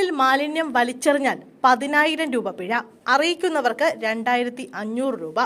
പൊതുസ്ഥലങ്ങളിൽ മാലിന്യം വലിച്ചെറിഞ്ഞാൽ 10,000 രൂപ പിഴ, അറിയിക്കുന്നവർക്ക് 2,500 രൂപ.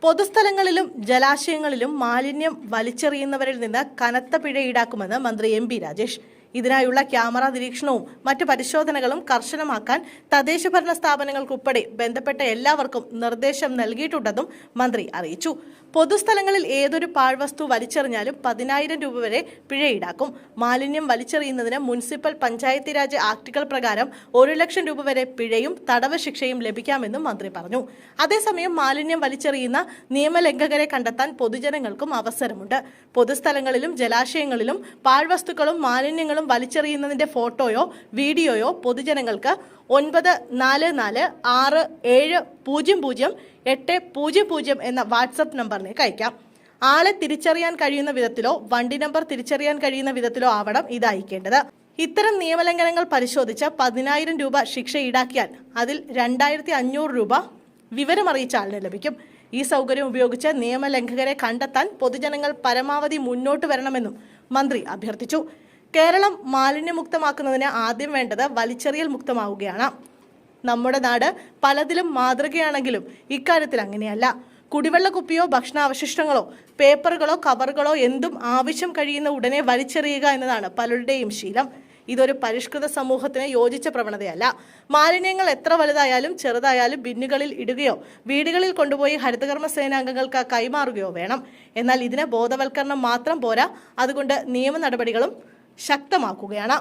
പൊതുസ്ഥലങ്ങളിലും ജലാശയങ്ങളിലും മാലിന്യം വലിച്ചെറിയുന്നവരിൽ നിന്ന് കനത്ത പിഴ ഈടാക്കുമെന്ന് മന്ത്രി MP രാജേഷ്. ഇതിനായുള്ള ക്യാമറ നിരീക്ഷണവും മറ്റ് പരിശോധനകളും കർശനമാക്കാൻ തദ്ദേശഭരണ സ്ഥാപനങ്ങൾക്കുൾപ്പെടെ ബന്ധപ്പെട്ട എല്ലാവർക്കും നിർദ്ദേശം നൽകിയിട്ടുണ്ടെന്നും മന്ത്രി അറിയിച്ചു. പൊതുസ്ഥലങ്ങളിൽ ഏതൊരു പാഴ്വസ്തു വലിച്ചെറിഞ്ഞാലും 10,000 രൂപ വരെ പിഴ ഈടാക്കും. മാലിന്യം വലിച്ചെറിയുന്നതിന് മുനിസിപ്പൽ പഞ്ചായത്തി രാജ് ആക്ടുകൾ പ്രകാരം 1,00,000 രൂപ വരെ പിഴയും തടവ് ശിക്ഷയും ലഭിക്കാമെന്നും മന്ത്രി പറഞ്ഞു. അതേസമയം മാലിന്യം വലിച്ചെറിയുന്ന നിയമലംഘകരെ കണ്ടെത്താൻ പൊതുജനങ്ങൾക്കും അവസരമുണ്ട്. പൊതുസ്ഥലങ്ങളിലും ജലാശയങ്ങളിലും പാഴ്വസ്തുക്കളും മാലിന്യങ്ങളും വലിച്ചെറിയുന്നതിന്റെ ഫോട്ടോയോ വീഡിയോയോ പൊതുജനങ്ങൾക്ക് 9446700800 എന്ന വാട്സ്ആപ്പ് നമ്പറിലേക്ക് അയക്കാം. ആളെ തിരിച്ചറിയാൻ കഴിയുന്ന വിധത്തിലോ വണ്ടി നമ്പർ തിരിച്ചറിയാൻ കഴിയുന്ന വിധത്തിലോ ആവണം ഇത് അയക്കേണ്ടത്. ഇത്തരം നിയമലംഘനങ്ങൾ പരിശോധിച്ച് 10,000 രൂപ ശിക്ഷ ഈടാക്കിയാൽ അതിൽ 2,500 രൂപ വിവരമറിയിച്ച ആളിന് ലഭിക്കും. ഈ സൗകര്യം ഉപയോഗിച്ച് നിയമലംഘകരെ കണ്ടെത്താൻ പൊതുജനങ്ങൾ പരമാവധി മുന്നോട്ട് വരണമെന്നും മന്ത്രി അഭ്യർത്ഥിച്ചു. കേരളം മാലിന്യമുക്തമാക്കുന്നതിന് ആദ്യം വേണ്ടത് വലിച്ചെറിയൽ മുക്തമാവുകയാണ്. നമ്മുടെ നാട് പലതിലും മാതൃകയാണെങ്കിലും ഇക്കാര്യത്തിൽ അങ്ങനെയല്ല. കുടിവെള്ള കുപ്പിയോ ഭക്ഷണാവശിഷ്ടങ്ങളോ പേപ്പറുകളോ കവറുകളോ എന്തും ആവശ്യം കഴിയുന്ന ഉടനെ വലിച്ചെറിയുക എന്നതാണ് പലരുടെയും ശീലം. ഇതൊരു പരിഷ്കൃത സമൂഹത്തിന് യോജിച്ച പ്രവണതയല്ല. മാലിന്യങ്ങൾ എത്ര വലുതായാലും ചെറുതായാലും ബിന്നുകളിൽ ഇടുകയോ വീടുകളിൽ കൊണ്ടുപോയി ഹരിതകർമ്മ സേനാംഗങ്ങൾക്ക് കൈമാറുകയോ വേണം. എന്നാൽ ഇതിന് ബോധവൽക്കരണം മാത്രം പോരാ, അതുകൊണ്ട് നിയമ നടപടികളും ശക്തമാക്കുകയാണ്.